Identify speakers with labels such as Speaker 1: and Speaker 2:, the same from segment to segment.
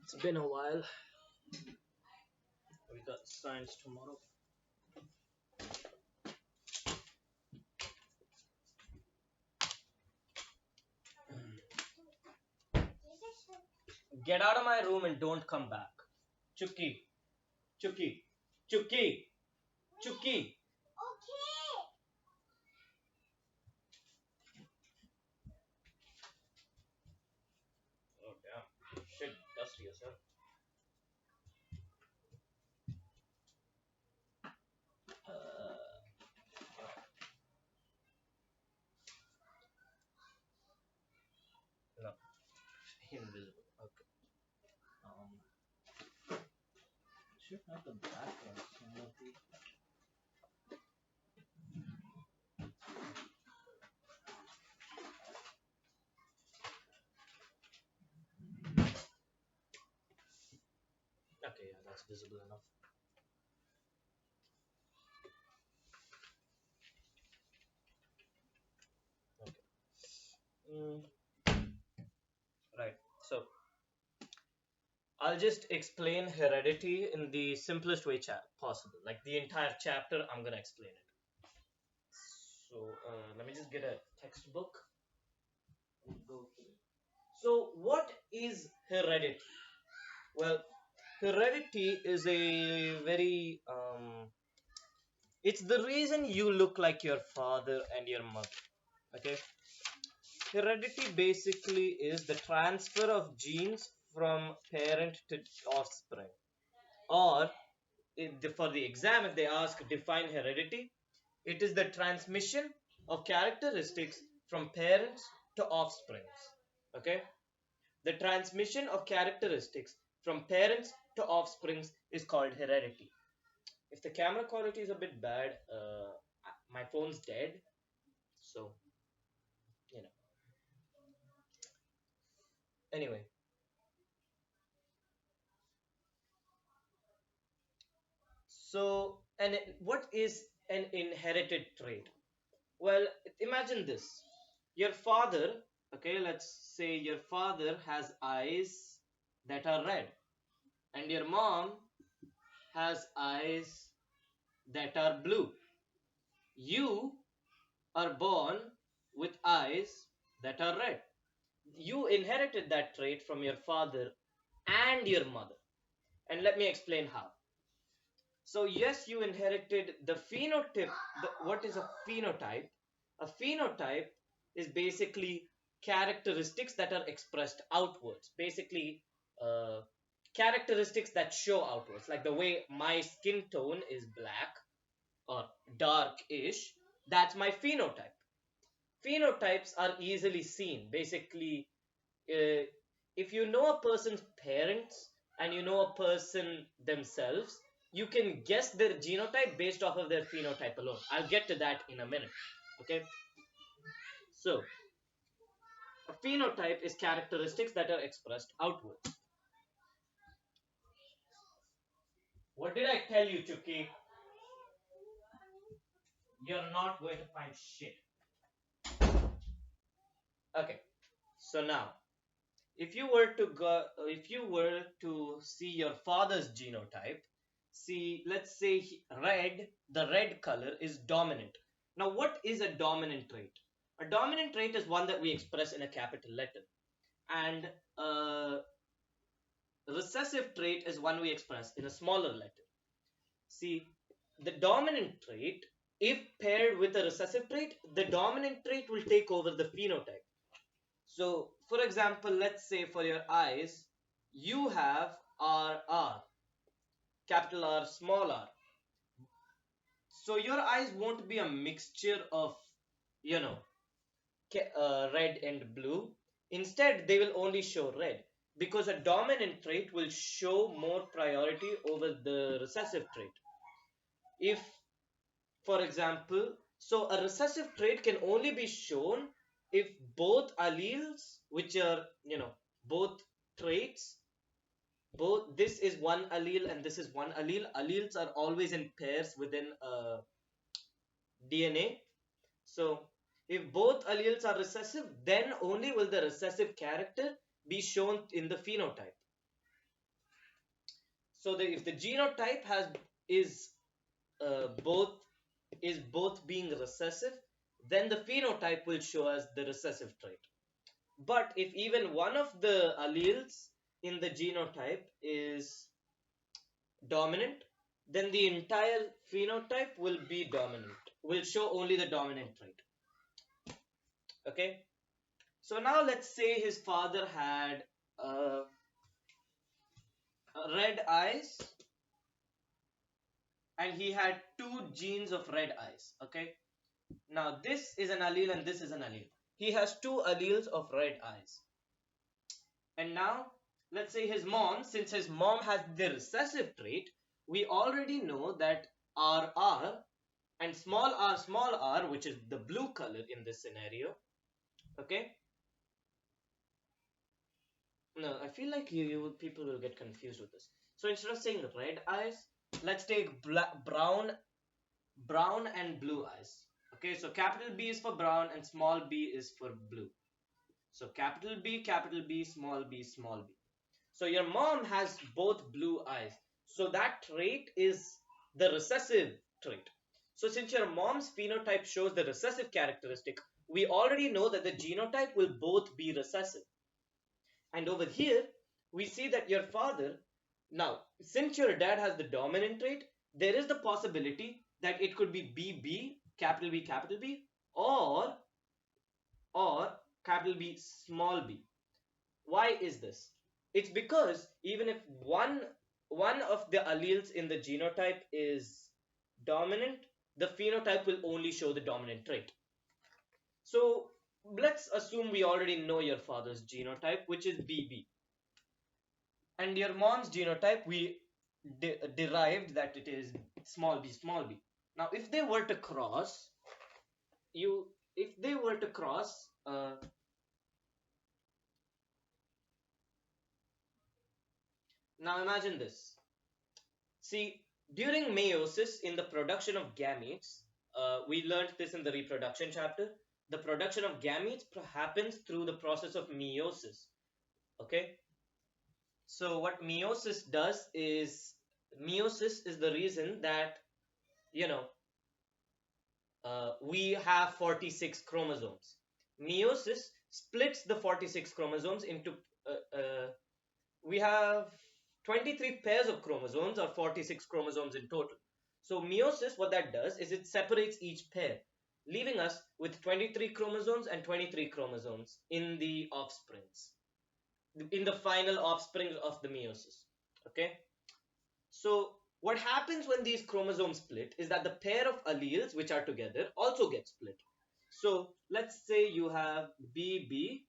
Speaker 1: It's been a while. We got science tomorrow. Get out of my room and don't come back. Chucky. Chucky. Chucky. Chucky. Oh, damn. Shit, dusty yourself. No. Invisible. Okay. Should have the background. Okay, yeah, that's visible enough. Okay. Right. So I'll just explain heredity in the simplest way possible. Like the entire chapter, I'm gonna explain it. So let me just get a textbook. So what is heredity? Well, heredity is a very it's the reason you look like your father and your mother. Okay. Heredity basically is the transfer of genes from parent to offspring. Or for the exam, if they ask define heredity, it is the transmission of characteristics from parents to offsprings. Okay. The transmission of characteristics from parents to offsprings is called heredity. If the camera quality is a bit bad, my phone's dead, so you know. Anyway, so what is an inherited trait? Well, imagine this: your father, okay, let's say your father has eyes that are red, and your mom has eyes that are blue. You are born with eyes that are red. You inherited that trait from your father and your mother. And let me explain how. So, yes, you inherited the phenotype. What is a phenotype? A phenotype is basically characteristics that are expressed outwards. Basically, uh, characteristics that show outwards. Like the way my skin tone is black or darkish, that's my phenotype. Phenotypes are easily seen. Basically, if you know a person's parents and you know a person themselves, you can guess their genotype based off of their phenotype alone. I'll get to that in a minute. Okay. So, a phenotype is characteristics that are expressed outward. What did I tell you, Chucky? You're not going to find shit. Okay. So now, if you were to see your father's genotype, see, let's say the red color is dominant. Now, what is a dominant trait? A dominant trait is one that we express in a capital letter, and a recessive trait is one we express in a smaller letter. See, the dominant trait, if paired with a recessive trait, the dominant trait will take over the phenotype. So, for example, let's say for your eyes, you have RR, capital R, small r. So your eyes won't be a mixture of, you know, red and blue. Instead, they will only show red because a dominant trait will show more priority over the recessive trait. If, for example, so a recessive trait can only be shown if both alleles, which are, both traits, both this is one allele and this is one allele. Alleles are always in pairs within DNA. So if both alleles are recessive, then only will the recessive character be shown in the phenotype. So if the genotype is both being recessive, then the phenotype will show us the recessive trait. But if even one of the alleles in the genotype is dominant, then the entire phenotype will be dominant, will show only the dominant trait. Okay, so now let's say his father had uh, red eyes, and he had two genes of red eyes. Okay, now this is an allele and this is an allele. He has two alleles of red eyes. And now let's say his mom, since his mom has the recessive trait, we already know that RR and small r, which is the blue color in this scenario. Okay, no, I feel like people will get confused with this. So instead of saying red eyes, let's take brown and blue eyes. Okay, so capital B is for brown and small b is for blue. So capital B, small b, small b. So your mom has both blue eyes. So that trait is the recessive trait. So since your mom's phenotype shows the recessive characteristic, we already know that the genotype will both be recessive. And over here, we see that your father, now, since your dad has the dominant trait, there is the possibility that it could be BB, capital B, or capital B, small b. Why is this? It's because even if one of the alleles in the genotype is dominant, the phenotype will only show the dominant trait. So let's assume we already know your father's genotype, which is BB. And your mom's genotype, we derived that it is small b, small b. Now if they were to cross, if they were to cross, now imagine this. See, during meiosis, in the production of gametes, we learned this in the reproduction chapter. The production of gametes happens through the process of meiosis. Okay, so what meiosis does is, meiosis is the reason that, you know, we have 46 chromosomes. Meiosis splits the 46 chromosomes into we have 23 pairs of chromosomes, or 46 chromosomes in total. So meiosis, what that does is it separates each pair, leaving us with 23 chromosomes and 23 chromosomes in the offsprings, in the final offspring of the meiosis. Okay, so what happens when these chromosomes split is that the pair of alleles which are together also get split. So let's say you have BB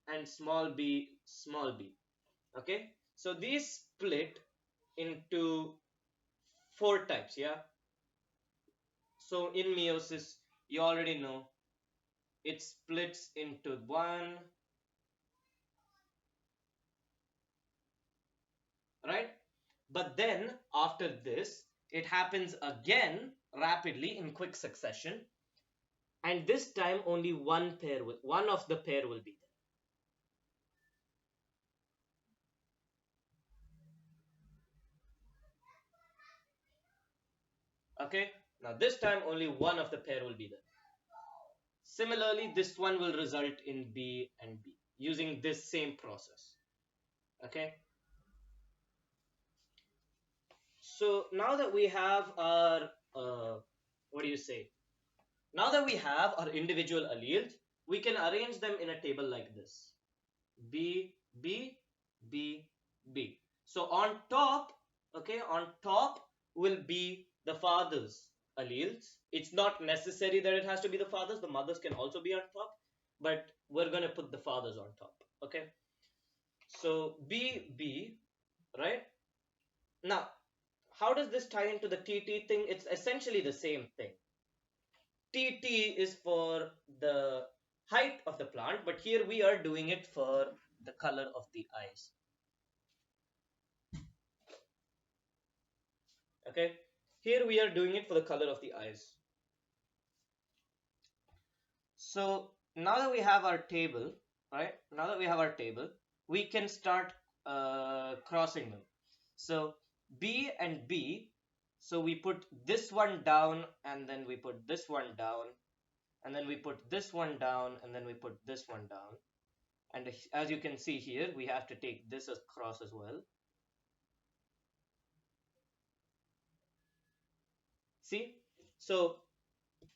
Speaker 1: and small b, small b. Okay, so these split into four types. Yeah, so in meiosis, you already know it splits into one, right? But then after this, it happens again rapidly in quick succession, and this time only one of the pair will be there. Okay, now this time only one of the pair will be there. Similarly, this one will result in B and B using this same process. Okay, so now that we have our what do you say? Now that we have our individual alleles, we can arrange them in a table like this: B, B, B, B. So on top, okay, on top will be the father's alleles. It's not necessary that it has to be the father's. The mothers can also be on top, but we're going to put the fathers on top. Okay, so B, B, right? Now, how does this tie into the TT thing? It's essentially the same thing. TT is for the height of the plant, but here we are doing it for the color of the eyes. Okay, here we are doing it for the color of the eyes. So now that we have our table, right? Now that we have our table, we can start crossing them. So B and B, so we put this one down and then we put this one down and then we put this one down and then we put this one down. And as you can see here, we have to take this across as well. See? So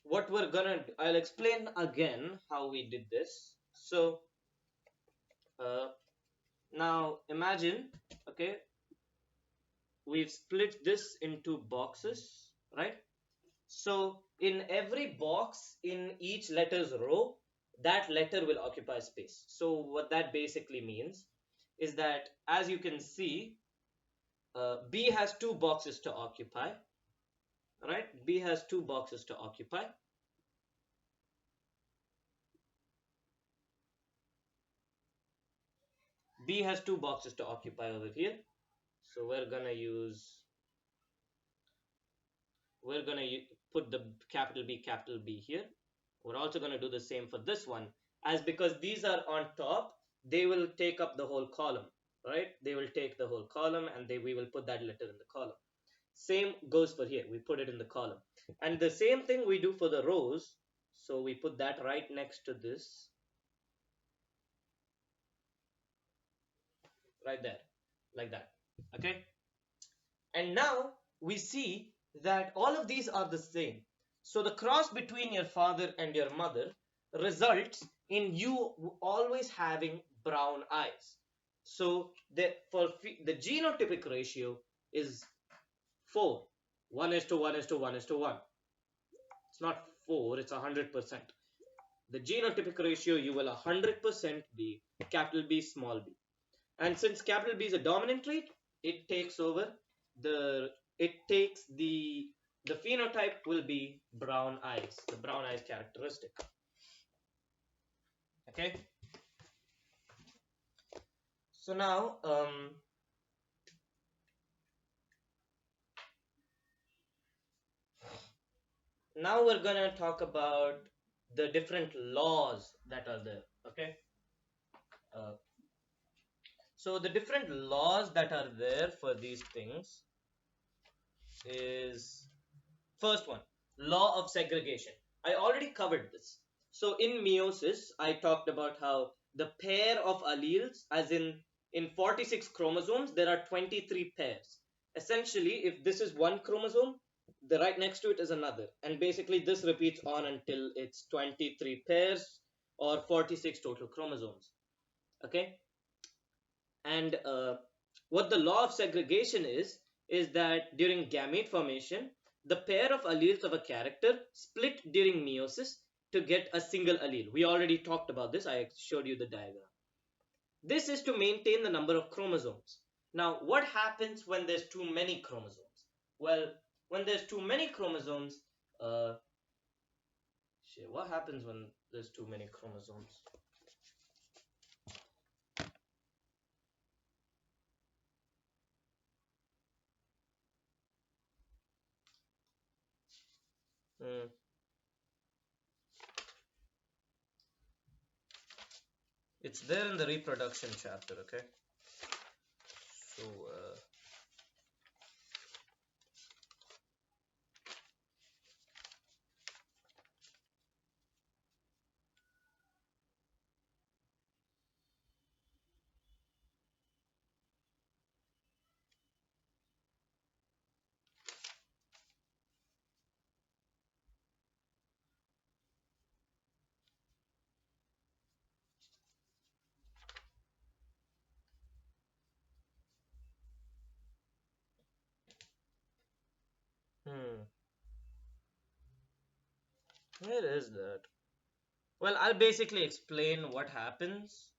Speaker 1: what we're gonna do, I'll explain again how we did this. So uh, now imagine, okay, we've split this into boxes, right? So in every box in each letter's row, that letter will occupy space. So what that basically means is that, as you can see, B has two boxes to occupy, right? B has two boxes to occupy. B has two boxes to occupy over here. So we're gonna put the capital B here. We're also gonna do the same for this one, as because these are on top, they will take up the whole column, right? They will take the whole column, and we will put that letter in the column. Same goes for here. We put it in the column, and the same thing we do for the rows. So we put that right next to this, right there, like that. Okay. And now we see that all of these are the same. So the cross between your father and your mother results in you always having brown eyes. So the genotypic ratio is 4. 1 is to 1 is to 1 is to 1. It's not 4, it's 100%. The genotypic ratio, you will 100% be capital B, small b. And since capital B is a dominant trait, it takes over the phenotype will be brown eyes, the brown eyes characteristic. Okay. So now we're gonna talk about the different laws that are there. Okay. Uh, so the different laws that are there for these things is, first one, law of segregation. I already covered this. So in meiosis, I talked about how the pair of alleles, as in 46 chromosomes, there are 23 pairs. Essentially, if this is one chromosome, the right next to it is another. And basically, this repeats on until it's 23 pairs or 46 total chromosomes. Okay? And what the law of segregation is that during gamete formation, the pair of alleles of a character split during meiosis to get a single allele. We already talked about this. I showed you the diagram. This is to maintain the number of chromosomes. Now, what happens when there's too many chromosomes? Well, when there's too many chromosomes, what happens when there's too many chromosomes? Hmm. It's there in the reproduction chapter, okay? So, where is that? Well, I'll basically explain what happens.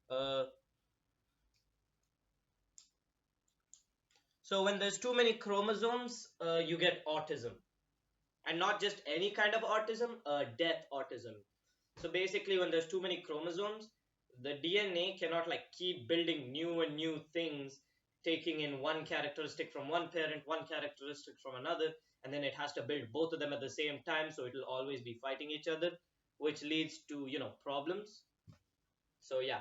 Speaker 1: So when there's too many chromosomes, you get autism, and not just any kind of autism, death autism. So basically, when there's too many chromosomes, the DNA cannot like keep building new and new things, taking in one characteristic from one parent, one characteristic from another, and then it has to build both of them at the same time. So it'll always be fighting each other, which leads to problems. So yeah.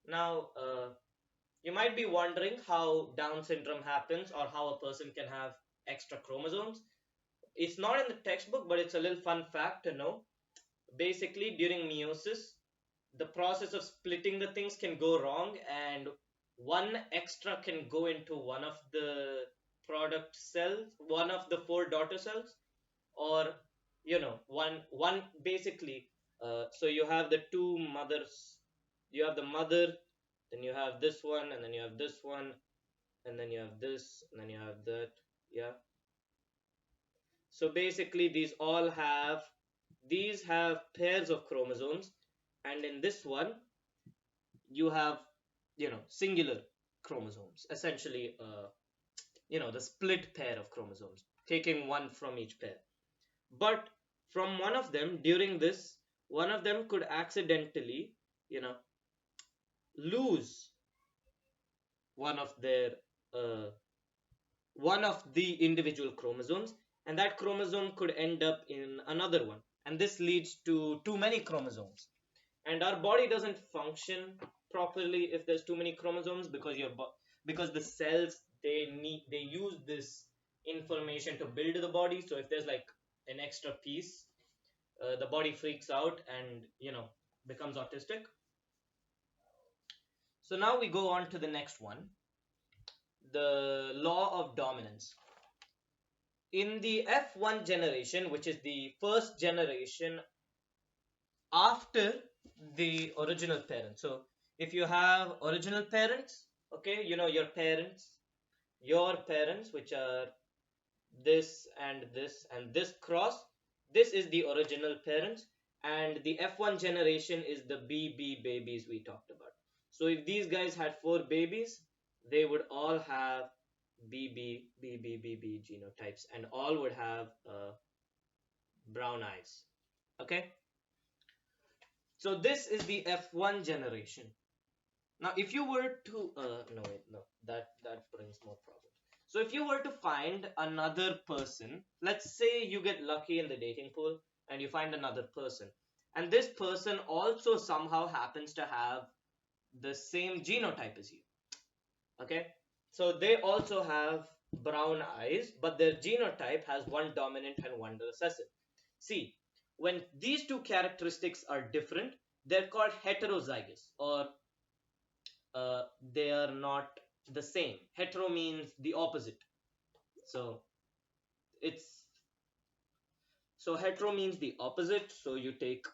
Speaker 1: Now, you might be wondering how Down syndrome happens or how a person can have extra chromosomes. It's not in the textbook, but it's a little fun fact to know. Basically, during meiosis, the process of splitting the things can go wrong, and one extra can go into one of the product cells, one of the four daughter cells, or one basically. So you have the two mothers, you have the mother, then you have this one, and then you have this one, and then you have this, and then you have that. Yeah. So basically, these have pairs of chromosomes, and in this one, you have singular chromosomes, essentially, the split pair of chromosomes, taking one from each pair. But from one of them, during this, one of them could accidentally, you know, lose one of their uh, one of the individual chromosomes, and that chromosome could end up in another one, and this leads to too many chromosomes. And our body doesn't function properly if there's too many chromosomes, because because the cells, they use this information to build the body. So if there's like an extra piece, the body freaks out and becomes autistic. So now we go on to the next one, the law of dominance. In the F1 generation, which is the first generation after the original parent. So if you have original parents, okay, your parents, which are this and this and this cross, this is the original parents, and the F1 generation is the BB babies we talked about. So if these guys had four babies, they would all have BB genotypes, and all would have brown eyes. Okay, so this is the F1 generation. Now, if you were to no wait no that brings more problems. So if you were to find another person, let's say you get lucky in the dating pool and you find another person, and this person also somehow happens to have the same genotype as you. Okay, so they also have brown eyes, but their genotype has one dominant and one recessive. See, when these two characteristics are different, they're called heterozygous, or they are not the same. Hetero means the opposite. So it's hetero means the opposite. So you take,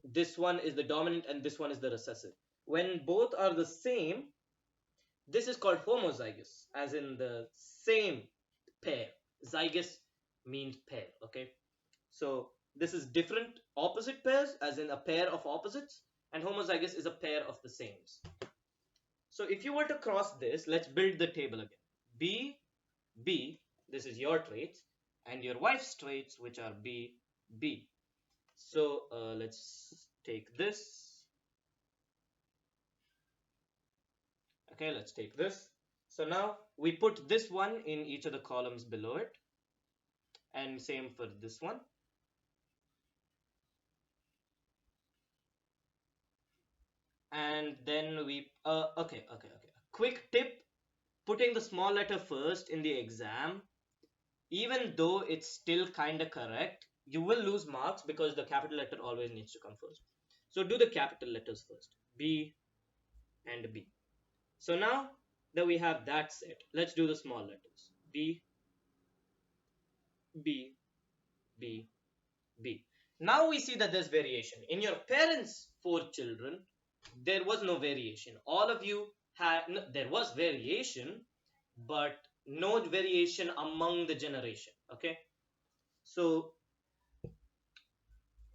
Speaker 1: this one is the dominant and this one is the recessive. When both are the same, this is called homozygous, as in the same pair. Zygous means pair. Okay, so this is different opposite pairs, as in a pair of opposites, and homozygous is a pair of the sames. So if you were to cross this, let's build the table again. B, B, this is your traits, and your wife's traits, which are B, B. So let's take this. Okay, let's take this. So now we put this one in each of the columns below it, and same for this one. And then we, okay. Quick tip, putting the small letter first in the exam, even though it's still kind of correct, you will lose marks because the capital letter always needs to come first. So do the capital letters first, B and B. So now that we have that set, let's do the small letters, B, B, B, B. Now we see that there's variation. In your parents' four children, there was no variation. All of you had, no, there was variation, but no variation among the generation. Okay, so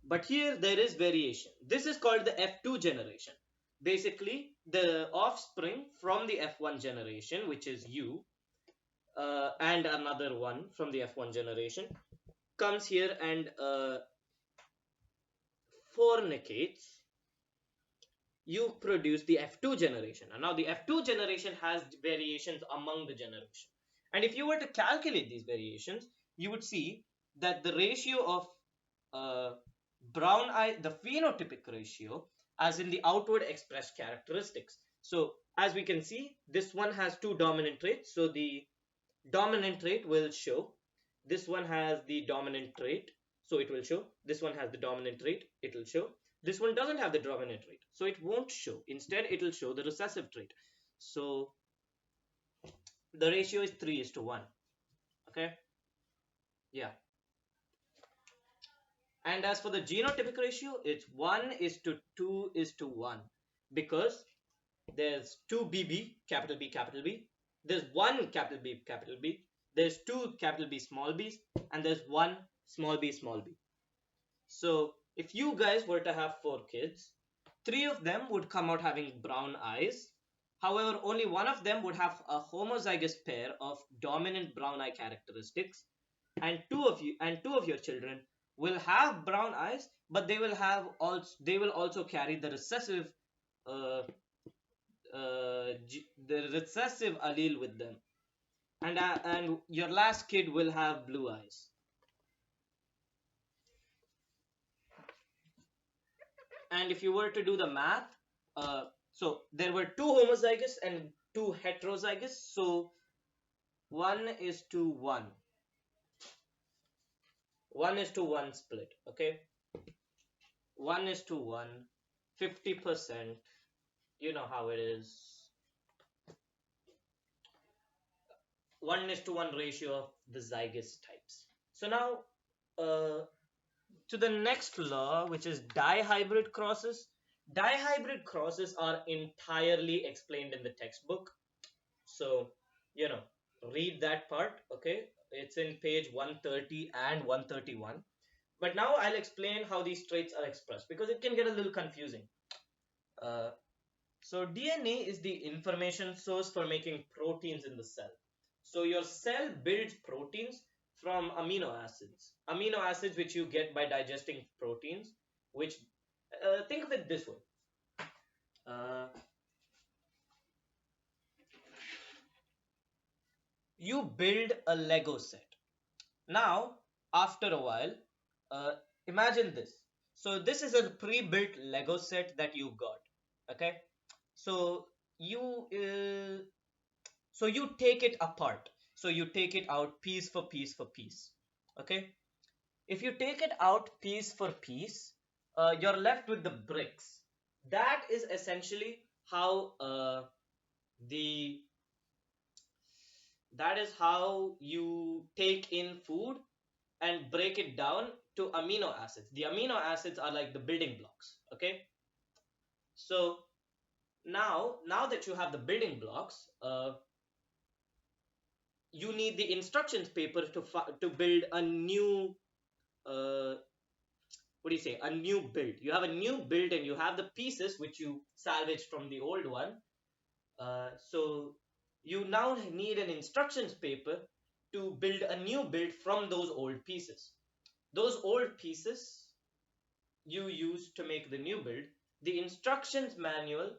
Speaker 1: but here there is variation. This is called the F2 generation. Basically, the offspring from the F1 generation, which is you, and another one from the F1 generation, comes here and fornicates. You produce the F2 generation. And now the F2 generation has variations among the generation. And if you were to calculate these variations, you would see that the ratio of brown eye, the phenotypic ratio, as in the outward expressed characteristics, So as we can see, this one has two dominant traits. So the dominant trait will show. This one has the dominant trait, so it will show. This one has the dominant trait, it will show. This one doesn't have the dominant trait, so it won't show. Instead, it will show the recessive trait. So the ratio is 3 is to 1. Okay, yeah. And as for the genotypic ratio, it's 1 is to 2 is to 1, because there's 2 BB, capital B, capital B. There's 1 capital B, capital B. There's 2 capital B, small b's, and there's 1 small b, small b. So if you guys were to have 4 kids, 3 of them would come out having brown eyes. However, only one of them would have a homozygous pair of dominant brown eye characteristics, and two of your children will have brown eyes, but they will also carry the recessive uh, the recessive allele with them, and your last kid will have blue eyes. And if you were to do the math, so there were 2 homozygous and 2 heterozygous, so 1 is to 1, 1 is to 1 split. Okay, 1 is to 1, 50%. You know how it is. 1 is to 1 ratio of the zygous types. So now to the next law, which is dihybrid crosses. Dihybrid crosses are entirely explained in the textbook. So, read that part, okay? It's in page 130 and 131. But now I'll explain how these traits are expressed, because it can get a little confusing. So DNA is the information source for making proteins in the cell. So your cell builds proteins from amino acids which you get by digesting proteins, which think of it this way. You build a Lego set. Now, after a while, imagine this. So this is a pre-built Lego set that you got. Okay, so you take it apart. So you take it out piece for piece for piece. Okay, if you take it out piece for piece, you're left with the bricks. That is essentially how the that is how you take in food and break it down to amino acids. The amino acids are like the building blocks. Okay, so now that you have the building blocks, you need the instructions paper to build a new what do you say, a new build. You have a new build and you have the pieces which you salvaged from the old one. So you now need an instructions paper to build a new build from those old pieces. Those old pieces you use to make the new build. The instructions manual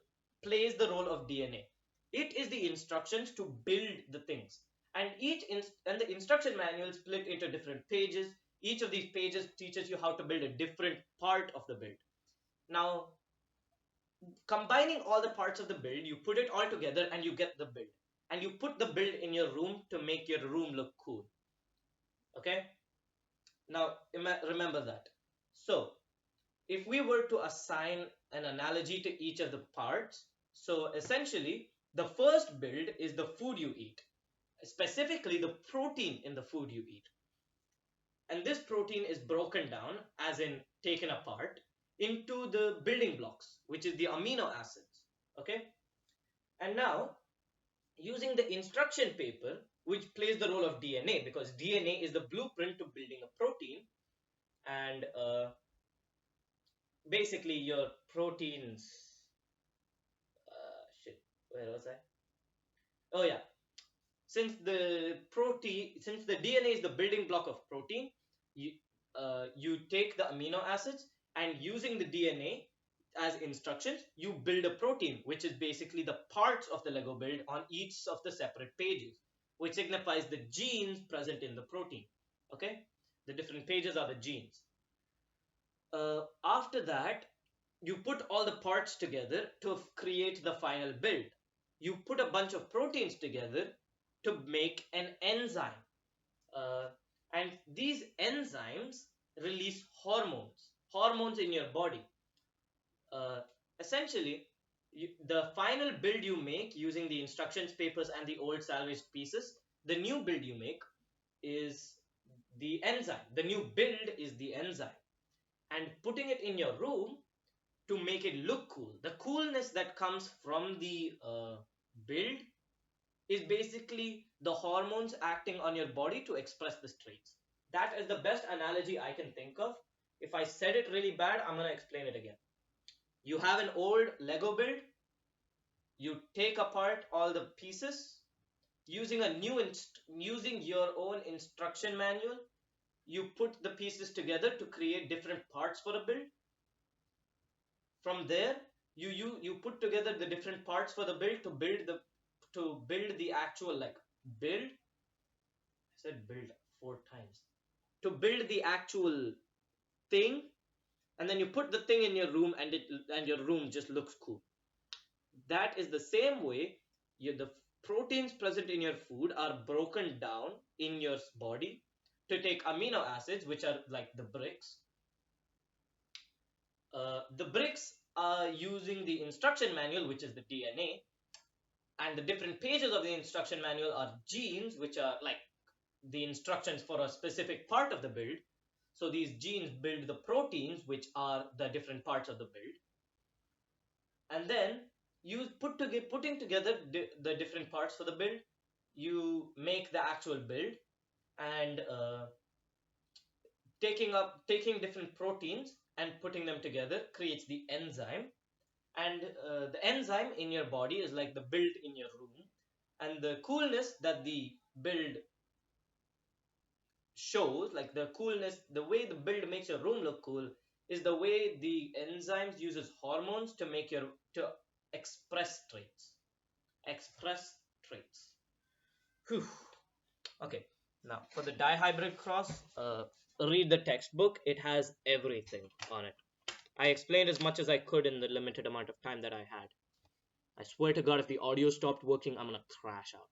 Speaker 1: plays the role of DNA. It is the instructions to build the things, and the instruction manual split into different pages. Each of these pages teaches you how to build a different part of the build. Now, combining all the parts of the build, you put it all together and you get the build. And you put the build in your room to make your room look cool. Okay? Now, remember that. So, if we were to assign an analogy to each of the parts, so essentially, the first build is the food you eat, specifically the protein in the food you eat. And this protein is broken down, as in taken apart, into the building blocks, which is the amino acids. Okay? And now, using the instruction paper, which plays the role of DNA, because DNA is the blueprint to building a protein, and basically your proteins. Shit, where was I? Oh yeah, since the DNA is the building block of protein, you take the amino acids, and using the DNA as instructions, you build a protein, which is basically the parts of the Lego build on each of the separate pages, which signifies the genes present in the protein. Okay, the different pages are the genes. After that, you put all the parts together to create the final build. You put a bunch of proteins together to make an enzyme. Uh, and these enzymes release hormones in your body. Uh, Essentially, the final build you make using the instructions papers and the old salvaged pieces, the new build you make is the enzyme. The new build is the enzyme. And putting it in your room to make it look cool. The coolness that comes from the build is basically the hormones acting on your body to express the traits. That is the best analogy I can think of. If I said it really bad, I'm going to explain it again. You have an old Lego build, you take apart all the pieces using using your own instruction manual, you put the pieces together to create different parts for a build. From there, you put together the different parts for the build to build the actual like build. I said build 4 times. To build the actual thing, and then you put the thing in your room, and your room just looks cool. That is the same way the proteins present in your food are broken down in your body to take amino acids, which are like the bricks. The bricks are using the instruction manual, which is the DNA, and the different pages of the instruction manual are genes, which are like the instructions for a specific part of the build. So these genes build the proteins, which are the different parts of the build. And then you putting together the different parts for the build, you make the actual build. And taking different proteins and putting them together creates the enzyme. And the enzyme in your body is like the build in your room. And the coolness that the build shows, like the coolness, the way the build makes your room look cool, is the way the enzymes uses hormones to make your to express traits. Express traits. Whew. Okay, now for the dihybrid cross, read the textbook. It has everything on it. I explained as much as I could in the limited amount of time that I had. I swear to God, if the audio stopped working, I'm gonna crash out.